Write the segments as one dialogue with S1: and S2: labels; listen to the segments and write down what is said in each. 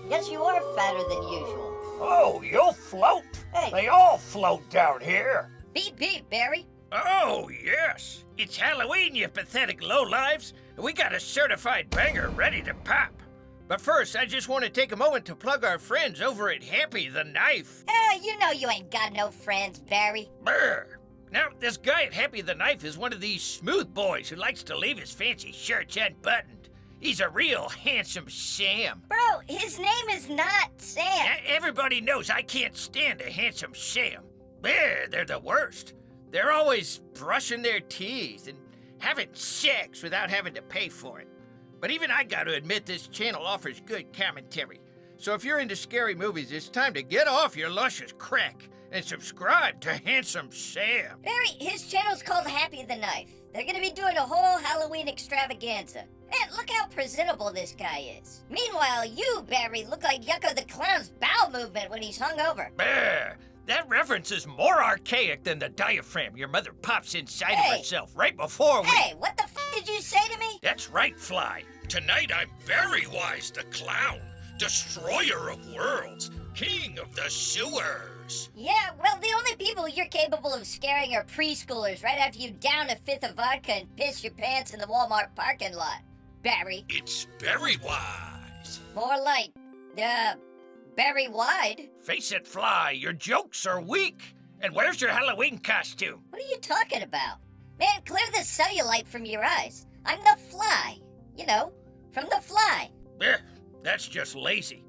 S1: Guess you are fatter than usual.
S2: Oh, you'll float.
S1: Hey.
S2: They all float down here.
S1: Beep, beep, Barry.
S3: Oh, yes. It's Halloween, you pathetic lowlives. We got a certified banger ready to pop. But first, I just want to take a moment to plug our friends over at Happy the Knife.
S1: You know you ain't got no friends, Barry.
S3: Brr. Now, this guy at Happy the Knife is one of these smooth boys who likes to leave his fancy shirts unbuttoned. He's a real handsome Sam.
S1: Bro, his name is not Sam.
S3: Everybody knows I can't stand a handsome Sam. They're the worst. They're always brushing their teeth and having sex without having to pay for it. But even I gotta admit this channel offers good commentary. So if you're into scary movies, it's time to get off your luscious crack and subscribe to Handsome Sam.
S1: Barry, his channel's called Happy the Knife. They're gonna be doing a whole Halloween extravaganza. Man, look how presentable this guy is. Meanwhile, you, Barry, look like Yucko the Clown's bowel movement when he's hungover.
S3: Brr. That reference is more archaic than the diaphragm your mother pops inside of herself right before we...
S1: Hey, what the f*** did you say to me?
S3: That's right, Fly. Tonight I'm Barry Wise the Clown, destroyer of worlds, king of the sewers.
S1: Yeah, well, the only people you're capable of scaring are preschoolers right after you down a fifth of vodka and piss your pants in the Walmart parking lot, Barry.
S3: It's Barry Wise.
S1: More like, Barry Wide.
S3: Face it, Fly, your jokes are weak. And where's your Halloween costume?
S1: What are you talking about? Man, clear the cellulite from your eyes. I'm the Fly. You know, from The Fly.
S3: That's just lazy.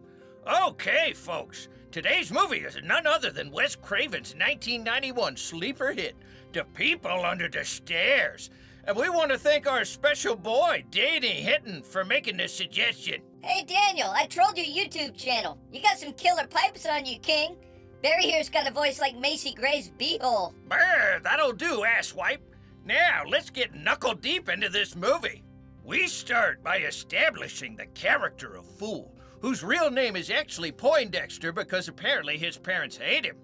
S3: Okay, folks. Today's movie is none other than Wes Craven's 1991 sleeper hit, The People Under the Stairs. And we want to thank our special boy, Danny Hinton, for making this suggestion.
S1: Hey, Daniel, I trolled your YouTube channel. You got some killer pipes on you, King. Barry here's got a voice like Macy Gray's beehole.
S3: Brr, that'll do, asswipe. Now, let's get knuckle deep into this movie. We start by establishing the character of Fool, whose real name is actually Poindexter because apparently his parents hate him.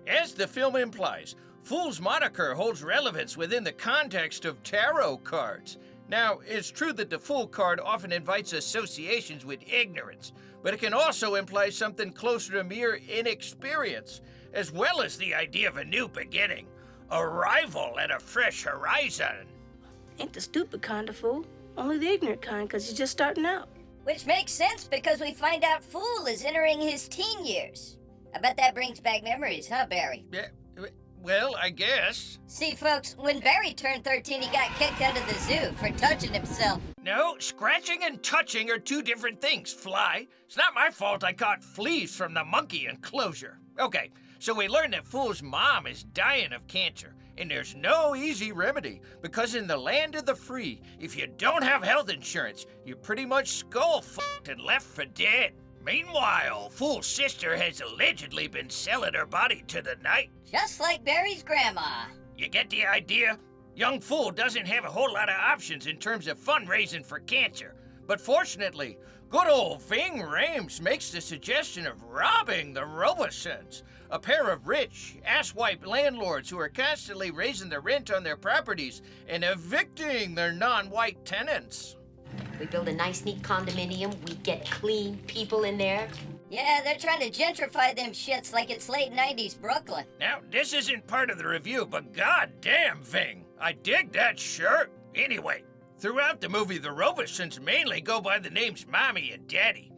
S3: As the film implies, Fool's moniker holds relevance within the context of tarot cards. Now, it's true that the Fool card often invites associations with ignorance, but it can also imply something closer to mere inexperience, as well as the idea of a new beginning, arrival at a fresh horizon.
S4: Ain't the stupid kind of fool, only the ignorant kind, because he's just starting out.
S1: Which makes sense because we find out Fool is entering his teen years. I bet that brings back memories, huh, Barry?
S3: Yeah, well, I guess.
S1: See, folks, when Barry turned 13, he got kicked out of the zoo for touching himself.
S3: No, scratching and touching are two different things, Fly. It's not my fault I caught fleas from the monkey enclosure. Okay, so we learned that Fool's mom is dying of cancer, and there's no easy remedy, because in the land of the free, if you don't have health insurance, you're pretty much skull-fucked and left for dead. Meanwhile, Fool's sister has allegedly been selling her body to the night.
S1: Just like Barry's grandma.
S3: You get the idea? Young Fool doesn't have a whole lot of options in terms of fundraising for cancer. But fortunately, good old Ving Rhames makes the suggestion of robbing the Robesons, a pair of rich, asswipe landlords who are constantly raising the rent on their properties and evicting their non-white tenants.
S5: We build a nice, neat condominium. We get clean people in there.
S1: Yeah, they're trying to gentrify them shits like it's late 90s Brooklyn.
S3: Now, this isn't part of the review, but goddamn, Ving, I dig that shirt. Anyway, throughout the movie, the Robesons mainly go by the names Mommy and Daddy.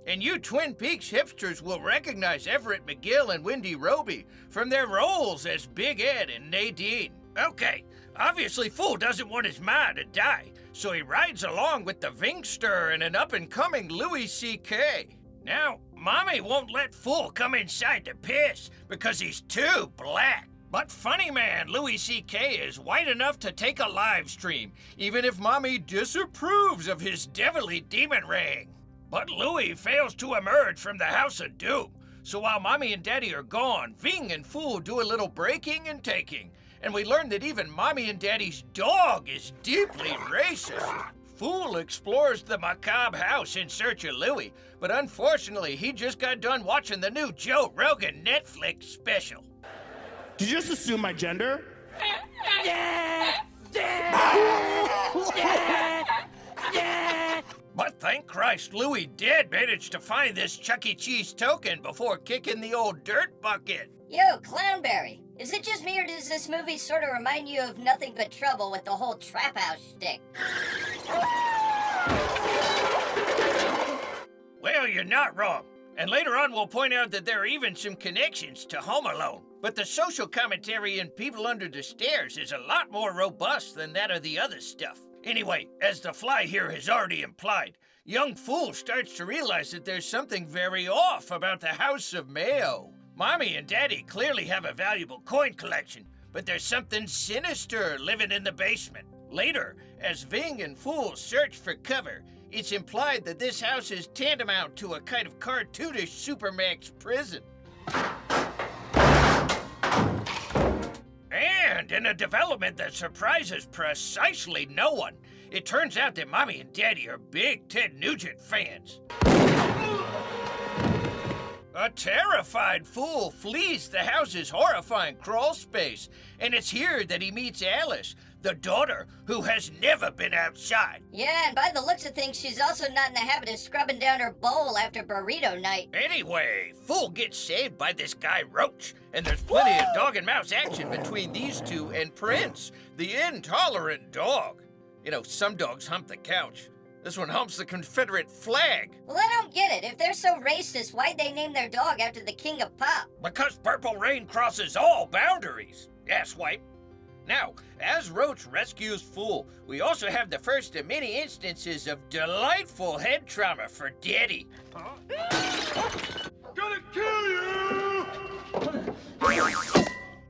S3: And you Twin Peaks hipsters will recognize Everett McGill and Wendy Robie from their roles as Big Ed and Nadine. Okay, obviously Fool doesn't want his ma to die, so he rides along with the Vingster and an up-and-coming Louis C.K. Now, Mommy won't let Fool come inside to piss because he's too black. But funny man Louis C.K. is white enough to take a live stream, even if Mommy disapproves of his devilly demon ring. But Louis fails to emerge from the House of Doom, so while Mommy and Daddy are gone, Ving and Fool do a little breaking and taking, and we learn that even Mommy and Daddy's dog is deeply racist. Fool explores the macabre house in search of Louis, but unfortunately he just got done watching the new Joe Rogan Netflix special.
S6: Did you just assume my gender?
S3: But Thank Christ Louis did manage to find this Chuck E. Cheese token before kicking the old dirt bucket.
S1: Yo, Clownberry, is it just me or does this movie sort of remind you of Nothing But Trouble with the whole trap house shtick?
S3: Well, you're not wrong. And later on we'll point out that there are even some connections to Home Alone. But the social commentary in People Under the Stairs is a lot more robust than that of the other stuff. Anyway, as the fly here has already implied, young Fool starts to realize that there's something very off about the House of Mayo. Mommy and Daddy clearly have a valuable coin collection, but there's something sinister living in the basement. Later, as Ving and Fool search for cover, it's implied that this house is tantamount to a kind of cartoonish Supermax prison. And in a development that surprises precisely no one, it turns out that Mommy and Daddy are big Ted Nugent fans. A terrified Fool flees the house's horrifying crawl space, and it's here that he meets Alice, the daughter who has never been outside.
S1: Yeah, and by the looks of things, she's also not in the habit of scrubbing down her bowl after burrito night.
S3: Anyway, Fool gets saved by this guy Roach, and there's plenty of dog and mouse action between these two and Prince, the intolerant dog. You know, some dogs hump the couch. This one humps the Confederate flag.
S1: Well, I don't get it. If they're so racist, why'd they name their dog after the king of pop?
S3: Because Purple Rain crosses all boundaries. Asswipe. Now, as Roach rescues Fool, we also have the first of many instances of delightful head trauma for Daddy.
S6: Gonna kill you!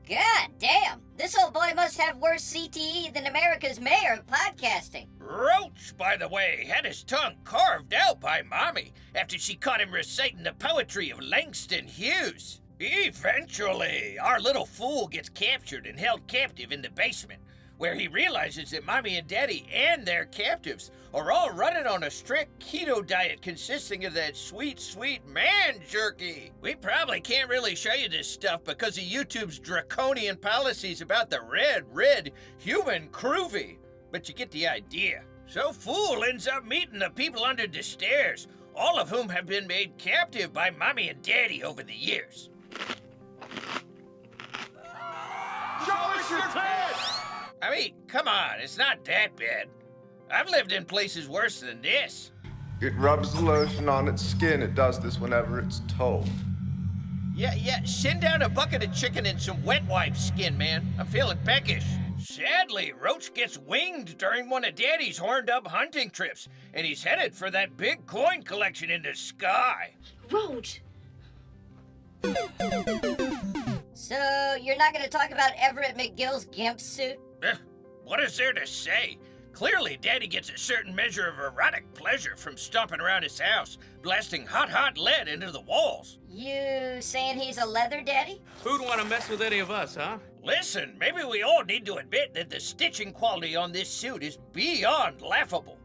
S1: God damn, this old boy must have worse CTE than America's mayor of podcasting.
S3: Roach, by the way, had his tongue carved out by Mommy after she caught him reciting the poetry of Langston Hughes. Eventually, our little Fool gets captured and held captive in the basement, where he realizes that Mommy and Daddy and their captives are all running on a strict keto diet consisting of that sweet, sweet man jerky. We probably can't really show you this stuff because of YouTube's draconian policies about the red human groovy, but you get the idea. So Fool ends up meeting the people under the stairs, all of whom have been made captive by Mommy and Daddy over the years.
S6: Show us your tits!
S3: I mean, come on, it's not that bad. I've lived in places worse than this.
S7: It rubs the lotion on its skin. It does this whenever it's told.
S3: Yeah, send down a bucket of chicken and some wet wipe skin, man. I'm feeling peckish. Sadly, Roach gets winged during one of Daddy's horned-up hunting trips, and he's headed for that big coin collection in the sky.
S4: Roach!
S1: So, you're not gonna talk about Everett McGill's gimp suit?
S3: What is there to say? Clearly, Daddy gets a certain measure of erotic pleasure from stomping around his house, blasting hot lead into the walls.
S1: You saying he's a leather daddy?
S8: Who'd want to mess with any of us, huh?
S3: Listen, maybe we all need to admit that the stitching quality on this suit is beyond laughable.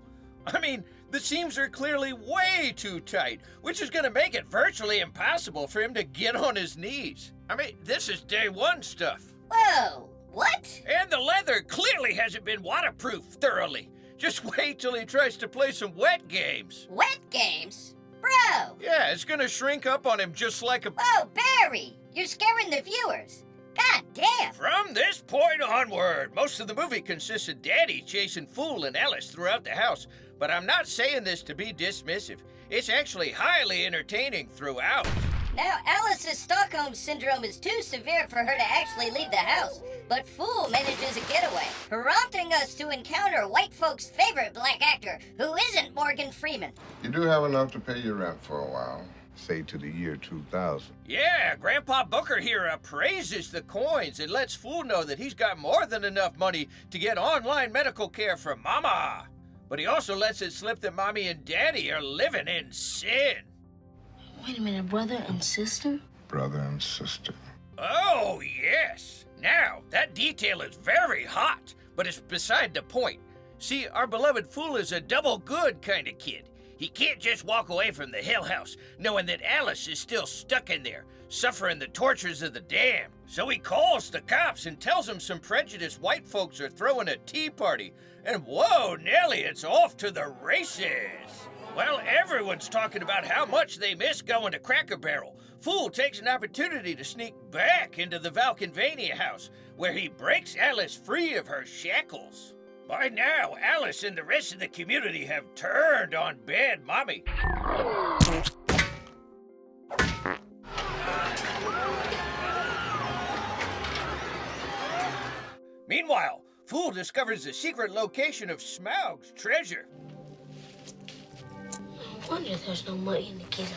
S3: I mean, the seams are clearly way too tight, which is gonna make it virtually impossible for him to get on his knees. I mean, this is day one stuff.
S1: Whoa, what?
S3: And the leather clearly hasn't been waterproofed thoroughly. Just wait till he tries to play some wet games.
S1: Wet games? Bro!
S3: Yeah, it's gonna shrink up on him just like a...
S1: Whoa, Barry! You're scaring the viewers. God damn!
S3: From this point onward, most of the movie consists of Daddy chasing Fool and Alice throughout the house. But I'm not saying this to be dismissive. It's actually highly entertaining throughout.
S1: Now, Alice's Stockholm Syndrome is too severe for her to actually leave the house, but Fool manages a getaway, prompting us to encounter white folks' favorite black actor, who isn't Morgan Freeman.
S7: You do have enough to pay your rent for a while, say to the year 2000.
S3: Yeah, Grandpa Booker here appraises the coins and lets Fool know that he's got more than enough money to get online medical care for Mama. But he also lets it slip that Mommy and Daddy are living in sin.
S4: Wait a minute, brother and sister?
S7: Brother and sister.
S3: Oh, yes. Now, that detail is very hot, but it's beside the point. See, our beloved Fool is a double good kind of kid. He can't just walk away from the Hill House, knowing that Alice is still stuck in there, suffering the tortures of the damned. So he calls the cops and tells them some prejudiced white folks are throwing a tea party. And whoa, Nelly, it's off to the races. Well, everyone's talking about how much they miss going to Cracker Barrel. Fool takes an opportunity to sneak back into the Valkenvania house, where he breaks Alice free of her shackles. By now, Alice and the rest of the community have turned on Bad Mommy. Meanwhile, Fool discovers the secret location of Smaug's treasure.
S4: No wonder there's no money in the ghetto.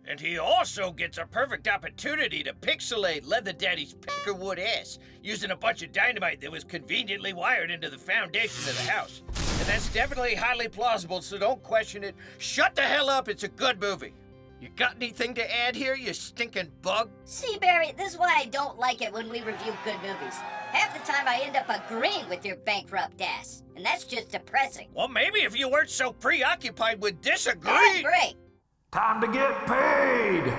S3: And he also gets a perfect opportunity to pixelate Leather Daddy's peckerwood ass using a bunch of dynamite that was conveniently wired into the foundation of the house. And that's definitely highly plausible, so don't question it. Shut the hell up, it's a good movie. You got anything to add here, you stinking bug?
S1: See, Barry, this is why I don't like it when we review good movies. Half the time I end up agreeing with your bankrupt ass, and that's just depressing.
S3: Well, maybe if you weren't so preoccupied with
S1: I
S3: disagreeing.
S1: agree.
S2: Time to get paid!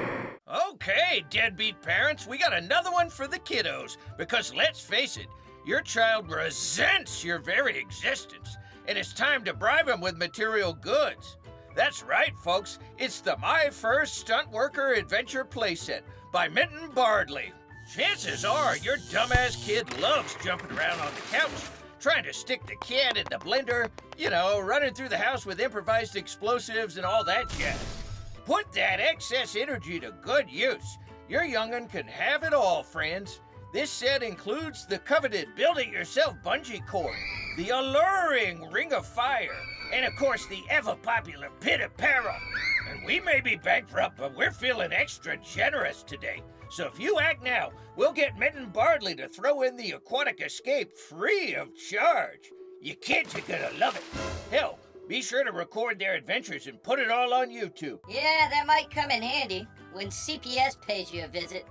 S3: Okay, deadbeat parents, we got another one for the kiddos. Because let's face it, your child resents your very existence, and it's time to bribe him with material goods. That's right, folks. It's the My First Stunt Worker Adventure Playset by Minton Bardley. Chances are your dumbass kid loves jumping around on the couch, trying to stick the can in the blender, you know, running through the house with improvised explosives and all that jazz. Put that excess energy to good use. Your young'un can have it all, friends. This set includes the coveted build-it-yourself bungee cord, the alluring ring of fire, and of course the ever-popular pit of peril. And we may be bankrupt, but we're feeling extra generous today. So if you act now, we'll get Minton Bardley to throw in the aquatic escape free of charge. You kids are gonna love it. Hell, be sure to record their adventures and put it all on YouTube.
S1: Yeah, that might come in handy when CPS pays you a visit.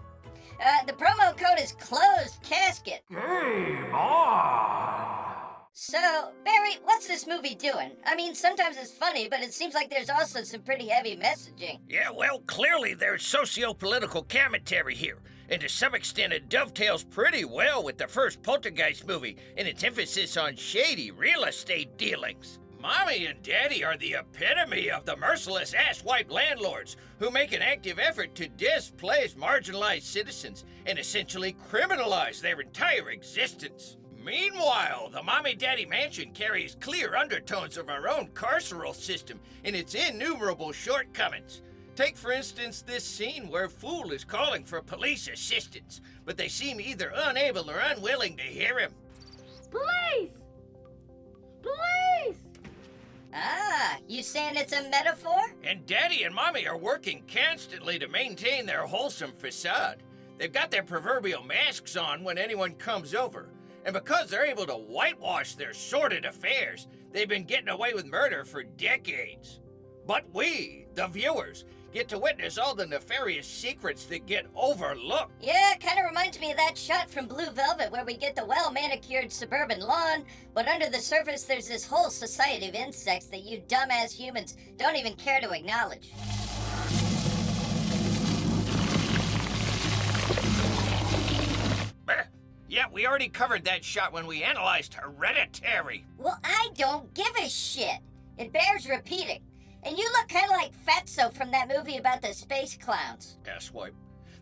S1: The promo code is closed casket.
S2: Game on!
S1: So, Barry, what's this movie doing? I mean, sometimes it's funny, but it seems like there's also some pretty heavy messaging.
S3: Yeah, well, clearly there's socio-political commentary here, and to some extent it dovetails pretty well with the first Poltergeist movie and its emphasis on shady real estate dealings. Mommy and Daddy are the epitome of the merciless asswipe landlords who make an active effort to displace marginalized citizens and essentially criminalize their entire existence. Meanwhile, the Mommy-Daddy mansion carries clear undertones of our own carceral system and its innumerable shortcomings. Take, for instance, this scene where Fool is calling for police assistance, but they seem either unable or unwilling to hear him.
S4: Police! Police!
S1: Ah, you saying it's a metaphor?
S3: And Daddy and Mommy are working constantly to maintain their wholesome facade. They've got their proverbial masks on when anyone comes over. And because they're able to whitewash their sordid affairs, they've been getting away with murder for decades. But we, the viewers, get to witness all the nefarious secrets that get overlooked.
S1: Yeah, it kind of reminds me of that shot from Blue Velvet where we get the well-manicured suburban lawn, but under the surface there's this whole society of insects that you dumbass humans don't even care to acknowledge.
S3: Yeah, we already covered that shot when we analyzed Hereditary.
S1: Well, I don't give a shit. It bears repeating. And you look kind of like Fatso from that movie about the space clowns.
S3: Asswipe.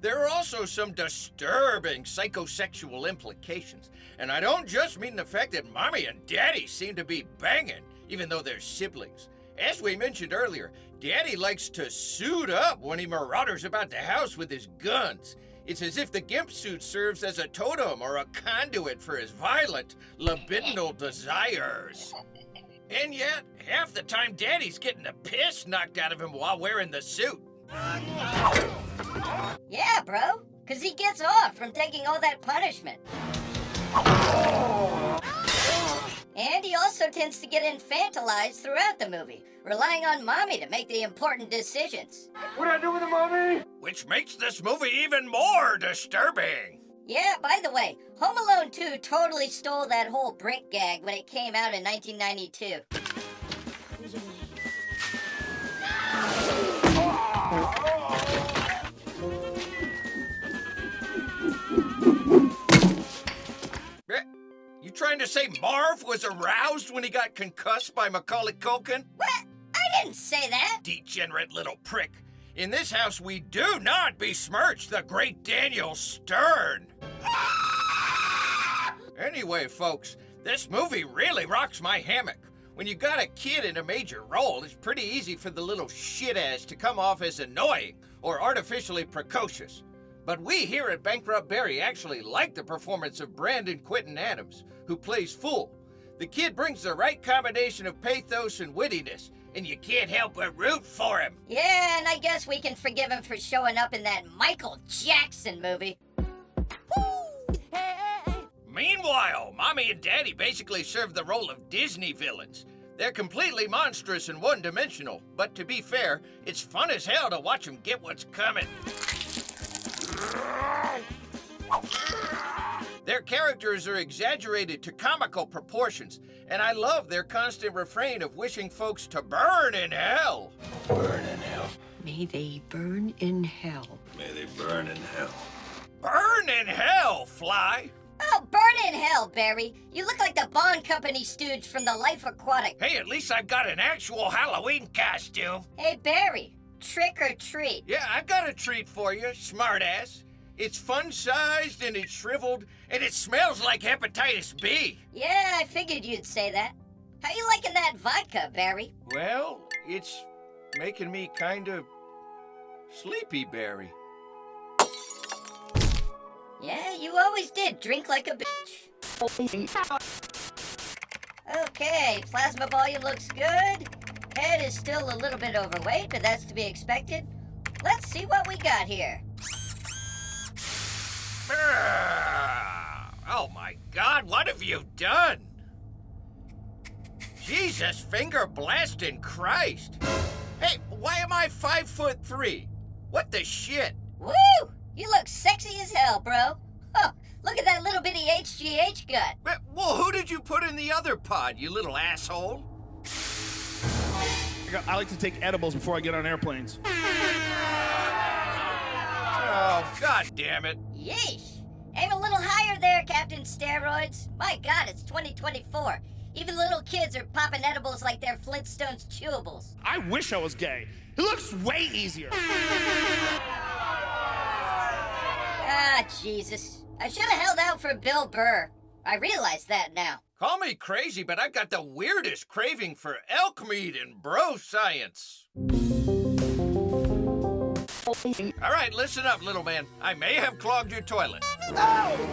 S3: There are also some disturbing psychosexual implications. And I don't just mean the fact that Mommy and Daddy seem to be banging, even though they're siblings. As we mentioned earlier, Daddy likes to suit up when he marauders about the house with his guns. It's as if the gimp suit serves as a totem or a conduit for his violent, libidinal desires. And yet, half the time Daddy's getting the piss knocked out of him while wearing the suit.
S1: Yeah, bro, because he gets off from taking all that punishment. And he also tends to get infantilized throughout the movie, relying on Mommy to make the important decisions.
S6: What did I do with the mommy?
S3: Which makes this movie even more disturbing.
S1: Yeah, by the way, Home Alone 2 totally stole that whole brick gag when it came out in 1992.
S3: You trying to say Marv was aroused when he got concussed by Macaulay Culkin?
S1: What? I didn't say that.
S3: Degenerate little prick. In this house, we do not besmirch the great Daniel Stern. Anyway, folks, this movie really rocks my hammock. When you got a kid in a major role, it's pretty easy for the little shit-ass to come off as annoying or artificially precocious. But we here at Bankrupt Barry actually like the performance of Brandon Quintin Adams, who plays Fool. The kid brings the right combination of pathos and wittiness, and you can't help but root for him.
S1: Yeah, and I guess we can forgive him for showing up in that Michael Jackson movie.
S3: Meanwhile, Mommy and Daddy basically serve the role of Disney villains. They're completely monstrous and one-dimensional, but to be fair, it's fun as hell to watch them get what's coming. Their characters are exaggerated to comical proportions, and I love their constant refrain of wishing folks to burn in hell.
S9: Burn in hell.
S10: May they burn in hell.
S9: May they burn in hell.
S3: Burn in hell, Fly!
S1: Oh, burn in hell, Barry. You look like the Bond Company stooge from the Life Aquatic.
S3: Hey, at least I've got an actual Halloween costume.
S1: Hey, Barry, trick or treat?
S3: Yeah, I've got a treat for you, smartass. It's fun-sized and it's shriveled and it smells like hepatitis B.
S1: Yeah, I figured you'd say that. How you liking that vodka, Barry?
S3: Well, it's making me kind of sleepy, Barry.
S1: Yeah, you always did drink like a bitch. Okay, plasma volume looks good. Head is still a little bit overweight, but that's to be expected. Let's see what we got here.
S3: Oh my God, what have you done? Jesus, finger blasting Christ. Hey, why am I 5'3"? What the shit?
S1: Woo! You look sexy as hell, bro. Oh, look at that little bitty HGH gut.
S3: Well, who did you put in the other pod, you little asshole?
S11: I like to take edibles before I get on airplanes.
S3: Oh, God damn it.
S1: Yeesh. Aim a little higher there, Captain Steroids. My God, it's 2024. Even little kids are popping edibles like they're Flintstones chewables.
S11: I wish I was gay. It looks way easier.
S1: Ah, Jesus. I should have held out for Bill Burr. I realize that now.
S3: Call me crazy, but I've got the weirdest craving for elk meat and bro science. All right, listen up, little man. I may have clogged your toilet.
S6: Oh!